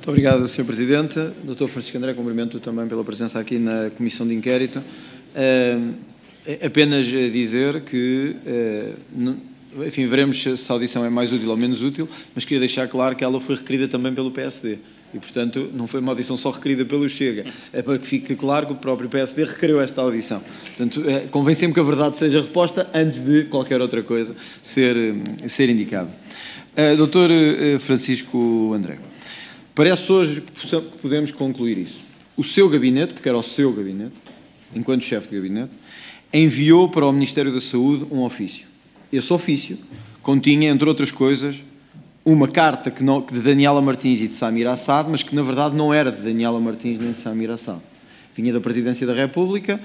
Muito obrigado, Sr. Presidente. Dr. Francisco André, cumprimento também pela presença aqui na Comissão de Inquérito. Apenas dizer que, enfim, veremos se a audição é mais útil ou menos útil, mas queria deixar claro que ela foi requerida também pelo PSD. E, portanto, não foi uma audição só requerida pelo Chega. É para que fique claro que o próprio PSD requeriu esta audição. Portanto, convém sempre que a verdade seja reposta antes de qualquer outra coisa ser indicado. Dr. Francisco André, parece hoje que podemos concluir isso. O seu gabinete, porque era o seu gabinete, enquanto chefe de gabinete, enviou para o Ministério da Saúde um ofício. Esse ofício continha, entre outras coisas, uma carta de Daniela Martins e de Samir Assad, mas que na verdade não era de Daniela Martins nem de Samir Assad. Vinha da Presidência da República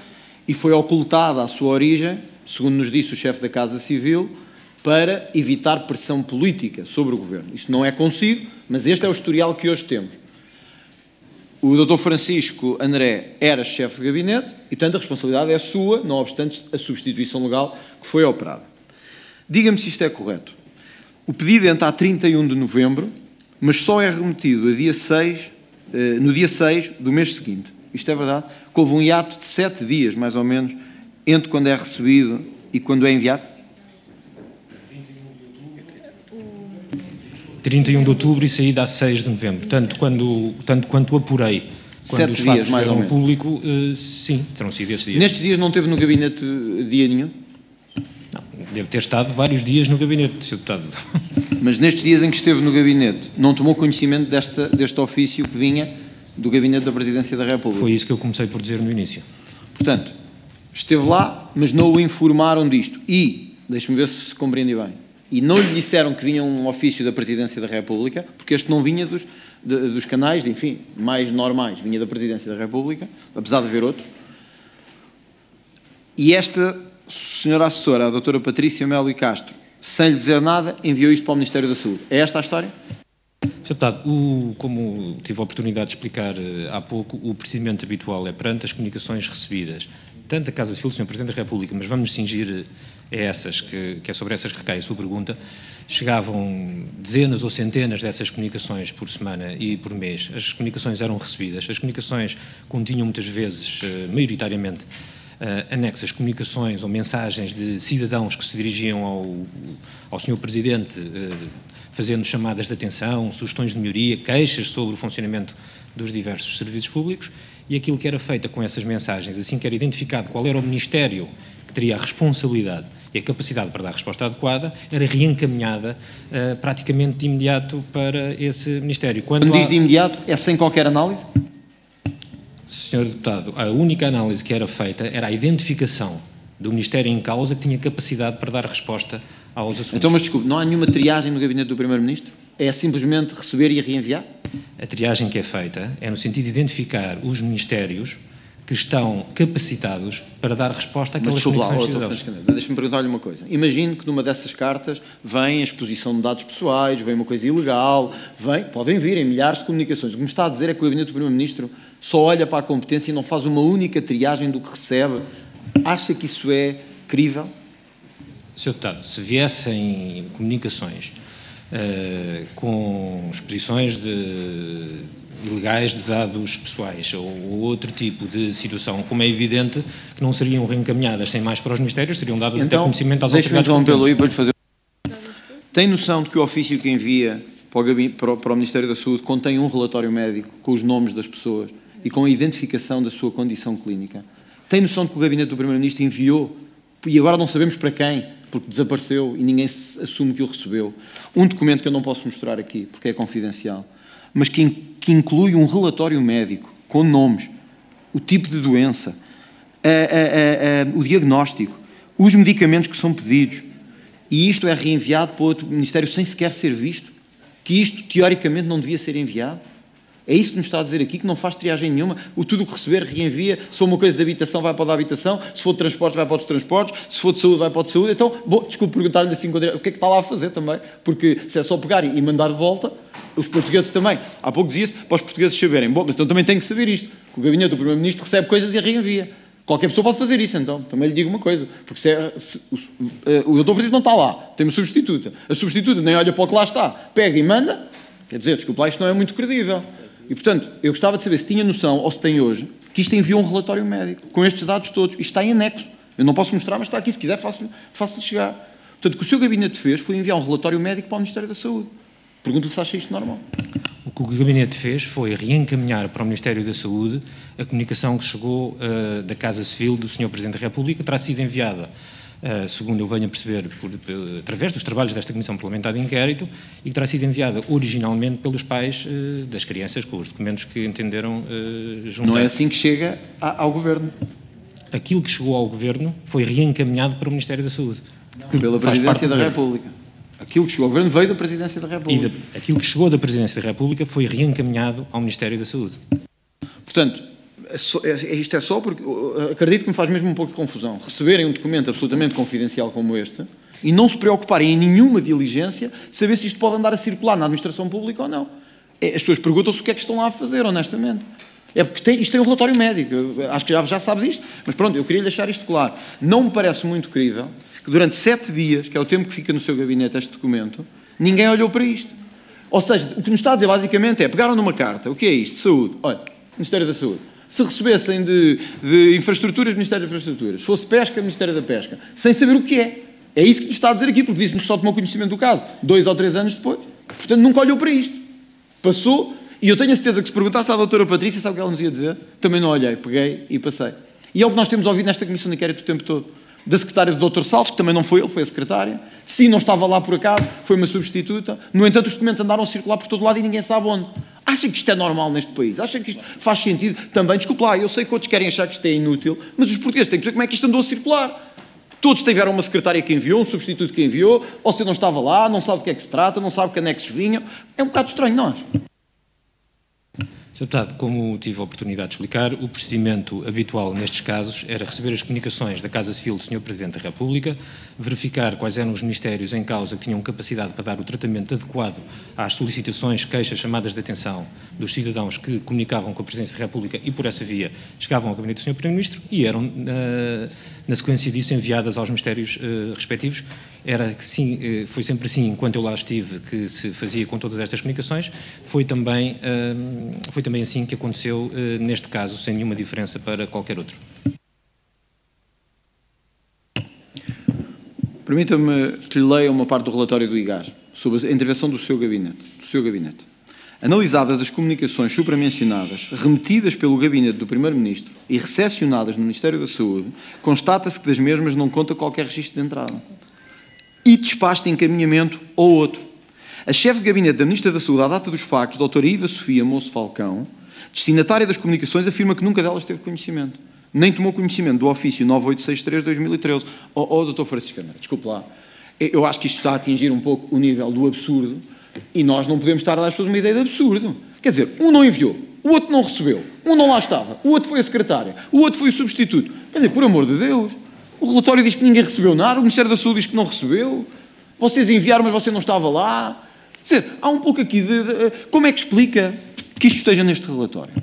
e foi ocultada a sua origem, segundo nos disse o chefe da Casa Civil, para evitar pressão política sobre o Governo. Isto não é consigo, mas este é o historial que hoje temos. O Dr. Francisco André era chefe de gabinete e, portanto, a responsabilidade é sua, não obstante a substituição legal que foi operada. Diga-me se isto é correto. O pedido entra a 31 de novembro, mas só é remetido no dia 6 do mês seguinte. Isto é verdade? Que houve um hiato de 7 dias, mais ou menos, entre quando é recebido e quando é enviado? 31 de outubro e saída a 6 de novembro. Tanto quanto apurei, quando os fatos foram público, sim, terão sido esses dias. Nestes dias não teve no gabinete dia nenhum? Não, deve ter estado vários dias no gabinete, Sr. Deputado. Mas nestes dias em que esteve no gabinete, não tomou conhecimento deste ofício que vinha do gabinete da Presidência da República? Foi isso que eu comecei por dizer no início. Portanto, esteve lá, mas não o informaram disto. E, deixe-me ver se compreendi bem, e não lhe disseram que vinha um ofício da Presidência da República, porque este não vinha dos canais, enfim, mais normais, vinha da Presidência da República, apesar de haver outros. E esta senhora assessora, a doutora Patrícia Melo e Castro, sem lhe dizer nada, enviou isto para o Ministério da Saúde. É esta a história? Sr. Deputado, como tive a oportunidade de explicar há pouco, o procedimento habitual é perante as comunicações recebidas, tanto da Casa Civil do Sr. Presidente da República, mas vamos cingir a essas, que é sobre essas que recai a sua pergunta, chegavam dezenas ou centenas dessas comunicações por semana e por mês. As comunicações eram recebidas, as comunicações continham muitas vezes, maioritariamente, anexas comunicações ou mensagens de cidadãos que se dirigiam ao Sr. Presidente, fazendo chamadas de atenção, sugestões de melhoria, queixas sobre o funcionamento dos diversos serviços públicos, e aquilo que era feito com essas mensagens, assim que era identificado qual era o Ministério que teria a responsabilidade e a capacidade para dar a resposta adequada, era reencaminhada praticamente de imediato para esse Ministério. Quando diz de imediato, é sem qualquer análise? Sr. Deputado, a única análise que era feita era a identificação do Ministério em causa que tinha capacidade para dar resposta aos assuntos. Então, mas desculpe, não há nenhuma triagem no gabinete do Primeiro-Ministro? É simplesmente receber e reenviar? A triagem que é feita é no sentido de identificar os ministérios que estão capacitados para dar resposta àquelas conexões cidadãos. Deixe-me perguntar-lhe uma coisa. Imagino que numa dessas cartas vem a exposição de dados pessoais, vem uma coisa ilegal, podem vir em milhares de comunicações. O que me está a dizer é que o gabinete do Primeiro-Ministro só olha para a competência e não faz uma única triagem do que recebe. Acha que isso é crível? Sr. Deputado, se viessem comunicações com exposições ilegais de dados pessoais ou outro tipo de situação, como é evidente que não seriam reencaminhadas sem mais para os ministérios, seriam dadas até conhecimento às autoridades competentes. Tem noção de que o ofício que envia para o Ministério da Saúde contém um relatório médico com os nomes das pessoas e com a identificação da sua condição clínica? Tem noção de que o gabinete do Primeiro-Ministro enviou, e agora não sabemos para quem, porque desapareceu e ninguém assume que o recebeu, um documento que eu não posso mostrar aqui, porque é confidencial, mas que inclui um relatório médico com nomes, o tipo de doença, o diagnóstico, os medicamentos que são pedidos, e isto é reenviado para outro Ministério sem sequer ser visto, que isto teoricamente não devia ser enviado? É isso que nos está a dizer aqui, que não faz triagem nenhuma, tudo o que receber reenvia, se for uma coisa de habitação vai para o da habitação, se for de transportes vai para o dos transportes, se for de saúde vai para o de saúde. Então, desculpe perguntar-lhe assim, o que é que está lá a fazer também? Porque se é só pegar e mandar de volta, os portugueses também, há pouco dizia-se, para os portugueses saberem, mas então também tem que saber isto, que o gabinete do Primeiro-Ministro recebe coisas e reenvia. Qualquer pessoa pode fazer isso, então, também lhe digo uma coisa, porque o Dr. Francisco não está lá, tem uma substituta, a substituta nem olha para o que lá está, pega e manda, quer dizer, desculpe lá, isto não é muito credível. E, portanto, eu gostava de saber se tinha noção, ou se tem hoje, que isto enviou um relatório médico, com estes dados todos. Isto está em anexo. Eu não posso mostrar, mas está aqui. Se quiser, faço-lhe chegar. Portanto, o que o seu gabinete fez foi enviar um relatório médico para o Ministério da Saúde. Pergunto-lhe se acha isto normal. O que o gabinete fez foi reencaminhar para o Ministério da Saúde a comunicação que chegou da Casa Civil do Sr. Presidente da República, terá sido enviada, segundo eu venho a perceber, através dos trabalhos desta Comissão Parlamentar de Inquérito, e que terá sido enviada originalmente pelos pais das crianças, com os documentos que entenderam juntar. Não é assim que chega ao Governo? Aquilo que chegou ao Governo foi reencaminhado para o Ministério da Saúde. Pela Presidência da República. Aquilo que chegou ao Governo veio da Presidência da República. Aquilo que chegou da Presidência da República foi reencaminhado ao Ministério da Saúde. Portanto, isto é só porque acredito que me faz mesmo um pouco de confusão receberem um documento absolutamente confidencial como este e não se preocuparem em nenhuma diligência de saber se isto pode andar a circular na administração pública ou não. As pessoas perguntam-se o que é que estão lá a fazer, honestamente. É porque isto tem um relatório médico, eu acho que já sabe disto, mas pronto, eu queria deixar isto claro. Não me parece muito crível que durante 7 dias, que é o tempo que fica no seu gabinete este documento, ninguém olhou para isto. Ou seja, o que nos está a dizer basicamente é, pegaram numa carta, o que é isto? Saúde. Olha, Ministério da Saúde. Se recebessem de infraestruturas, Ministério das Infraestruturas. Se fosse de pesca, Ministério da Pesca. Sem saber o que é. É isso que nos está a dizer aqui, porque disse-nos que só tomou conhecimento do caso 2 ou 3 anos depois. Portanto, nunca olhou para isto. Passou, e eu tenho a certeza que se perguntasse à doutora Patrícia, sabe o que ela nos ia dizer? Também não olhei, peguei e passei. E é o que nós temos ouvido nesta Comissão de Inquérito o tempo todo. Da secretária do Dr. Salles, que também não foi ele, foi a secretária. Sim, não estava lá por acaso, foi uma substituta. No entanto, os documentos andaram a circular por todo lado e ninguém sabe onde. Acha que isto é normal neste país? Acha que isto faz sentido? Também, desculpe lá, eu sei que outros querem achar que isto é inútil, mas os portugueses têm que saber como é que isto andou a circular. Todos tiveram uma secretária que enviou, um substituto que enviou, ou se não estava lá, não sabe do que é que se trata, não sabe que anexos vinham. É um bocado estranho, nós. Sr. Deputado, como tive a oportunidade de explicar, o procedimento habitual nestes casos era receber as comunicações da Casa Civil do Sr. Presidente da República, verificar quais eram os ministérios em causa que tinham capacidade para dar o tratamento adequado às solicitações, queixas, chamadas de atenção dos cidadãos que comunicavam com a Presidência da República e, por essa via, chegavam ao Gabinete do Sr. Primeiro-Ministro e eram, na sequência disso, enviadas aos ministérios respectivos. Era que sim, foi sempre assim, enquanto eu lá estive, que se fazia com todas estas comunicações. Foi também assim que aconteceu neste caso, sem nenhuma diferença para qualquer outro. Permita-me que lhe leia uma parte do relatório do IGAS sobre a intervenção do seu gabinete. Analisadas as comunicações supramencionadas, remetidas pelo gabinete do Primeiro-Ministro e recepcionadas no Ministério da Saúde, constata-se que das mesmas não conta qualquer registro de entrada e despacho de encaminhamento ou outro. A chefe de gabinete da Ministra da Saúde, à data dos factos, doutora Iva Sofia Moço Falcão, destinatária das comunicações, afirma que nunca delas teve conhecimento. Nem tomou conhecimento do ofício 9863-2013. Doutor Francisco Câmara, desculpe lá. Eu acho que isto está a atingir um pouco o nível do absurdo e nós não podemos estar a dar às pessoas uma ideia de absurdo. Quer dizer, um não enviou, o outro não recebeu, um não lá estava, o outro foi a secretária, o outro foi o substituto. Quer dizer, por amor de Deus, o relatório diz que ninguém recebeu nada, o Ministério da Saúde diz que não recebeu, vocês enviaram, mas você não estava lá. Quer dizer, há um pouco aqui como é que explica que isto esteja neste relatório?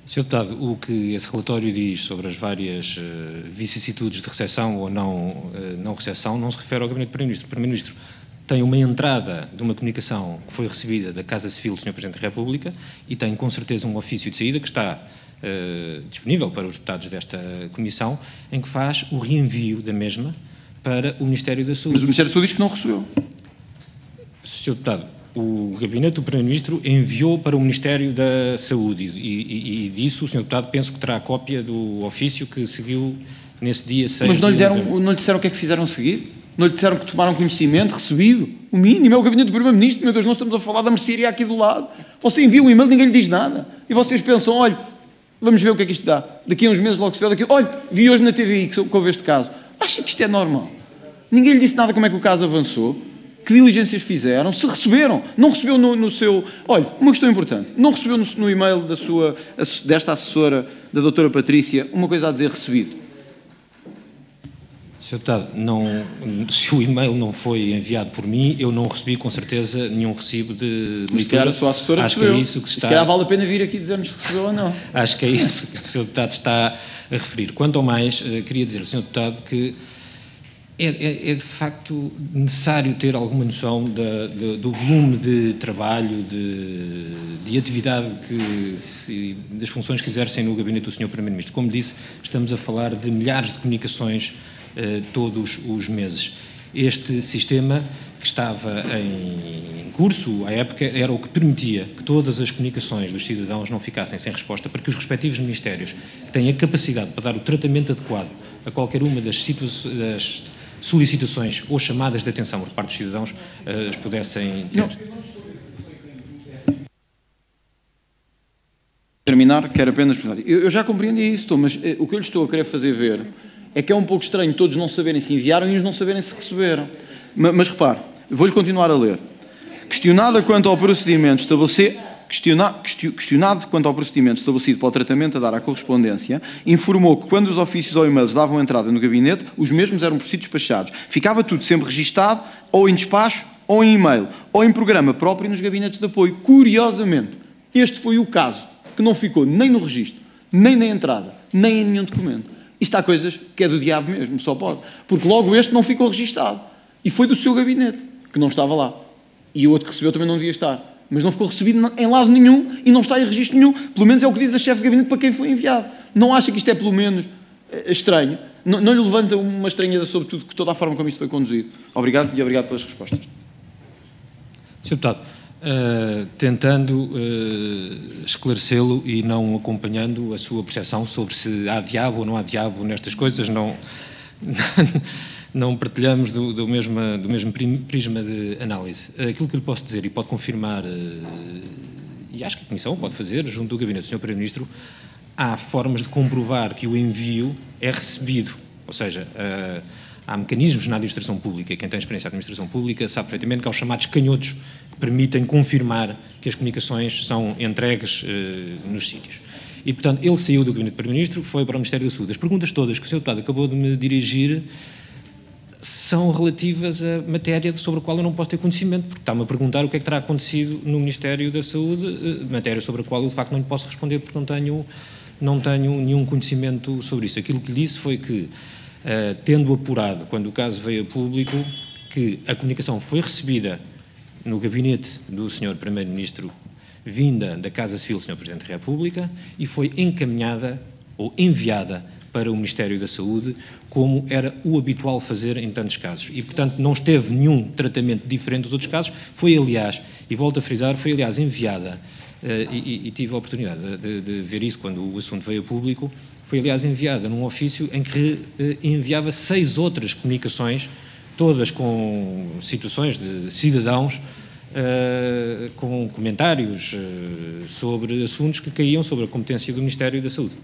Sr. Deputado, o que esse relatório diz sobre as várias vicissitudes de recepção ou não recepção não se refere ao Gabinete do Primeiro-Ministro. O Primeiro-Ministro tem uma entrada de uma comunicação que foi recebida da Casa Civil do Sr. Presidente da República e tem com certeza um ofício de saída que está disponível para os deputados desta comissão, em que faz o reenvio da mesma para o Ministério da Saúde. Mas o Ministério da Saúde diz que não recebeu. Sr. Deputado, o Gabinete do Primeiro-Ministro enviou para o Ministério da Saúde e disso o Sr. Deputado penso que terá a cópia do ofício que seguiu nesse dia 6 Mas não lhe disseram o que é que fizeram a seguir? Não lhe disseram que tomaram conhecimento, recebido? O mínimo é o Gabinete do Primeiro-Ministro. Meu Deus, nós estamos a falar da mercearia aqui do lado. Você envia um e-mail, ninguém lhe diz nada. E vocês pensam, olha, vamos ver o que é que isto dá. Daqui a uns meses logo se vê daqui. Olha, vi hoje na TVI que houve este caso. Acha que isto é normal? Ninguém lhe disse nada como é que o caso avançou. Que diligências fizeram? Se receberam? Não recebeu no seu... Olha, uma questão importante. Não recebeu no e-mail desta assessora, da doutora Patrícia, uma coisa a dizer recebido? Sr. Deputado, se o e-mail não foi enviado por mim, eu não recebi com certeza nenhum recibo de leitura. Se calhar a sua assessora acho recebeu. Que é isso que está... Se calhar vale a pena vir aqui dizer-nos se recebeu ou não. Acho que é isso que o Sr. Deputado está a referir. Quanto ao mais, queria dizer ao Sr. Deputado que é de facto necessário ter alguma noção do volume de trabalho, de de atividade das funções que exercem no gabinete do Sr. Primeiro-Ministro. Como disse, estamos a falar de milhares de comunicações todos os meses. Este sistema que estava em curso, à época, era o que permitia que todas as comunicações dos cidadãos não ficassem sem resposta, para que os respectivos ministérios, que têm a capacidade para dar o tratamento adequado a qualquer uma das solicitações ou chamadas de atenção por parte dos cidadãos, as pudessem ter. Terminar, quero apenas... Eu já compreendi isso, mas o que eu lhe estou a querer fazer ver é que é um pouco estranho todos não saberem se enviaram e uns não saberem se receberam. Mas repare, vou-lhe continuar a ler. Questionado quanto ao procedimento estabelecido para o tratamento a dar à correspondência, informou que quando os ofícios ou e-mails davam entrada no gabinete, os mesmos eram por si despachados. Ficava tudo sempre registado, ou em despacho, ou em e-mail, ou em programa próprio nos gabinetes de apoio. Curiosamente, este foi o caso que não ficou nem no registro, nem na entrada, nem em nenhum documento. Isto há coisas que é do diabo mesmo, só pode. Porque logo este não ficou registado. E foi do seu gabinete, que não estava lá. E o outro que recebeu também não devia estar. Mas não ficou recebido em lado nenhum e não está em registro nenhum. Pelo menos é o que diz a chefe de gabinete para quem foi enviado. Não acha que isto é pelo menos estranho? Não lhe levanta uma estranheza sobre tudo, toda a forma como isto foi conduzido. Obrigado e obrigado pelas respostas. Sr. Deputado, tentando esclarecê-lo e não acompanhando a sua percepção sobre se há diabo ou não há diabo nestas coisas, não partilhamos do mesmo prisma de análise. Aquilo que lhe posso dizer, e pode confirmar, e acho que a Comissão pode fazer, junto do Gabinete do Sr. Primeiro-Ministro, há formas de comprovar que o envio é recebido, ou seja, há mecanismos na administração pública, e quem tem experiência na administração pública sabe perfeitamente que há os chamados canhotos que permitem confirmar que as comunicações são entregues nos sítios. E, portanto, ele saiu do Gabinete do Primeiro-Ministro, foi para o Ministério da Saúde. As perguntas todas que o Sr. Deputado acabou de me dirigir são relativas a matéria sobre a qual eu não posso ter conhecimento, porque está-me a perguntar o que é que terá acontecido no Ministério da Saúde, matéria sobre a qual eu, de facto, não lhe posso responder, porque não tenho nenhum conhecimento sobre isso. Aquilo que lhe disse foi que, tendo apurado, quando o caso veio a público, que a comunicação foi recebida no gabinete do Sr. Primeiro-Ministro, vinda da Casa Civil do Sr. Presidente da República, e foi encaminhada ou enviada para o Ministério da Saúde, como era o habitual fazer em tantos casos. E, portanto, não esteve nenhum tratamento diferente dos outros casos. Foi, aliás, e volto a frisar, foi, aliás, enviada, e tive a oportunidade de ver isso quando o assunto veio a público, foi, aliás, enviada num ofício em que enviava 6 outras comunicações, todas com situações de cidadãos, com comentários sobre assuntos que caíam sobre a competência do Ministério da Saúde.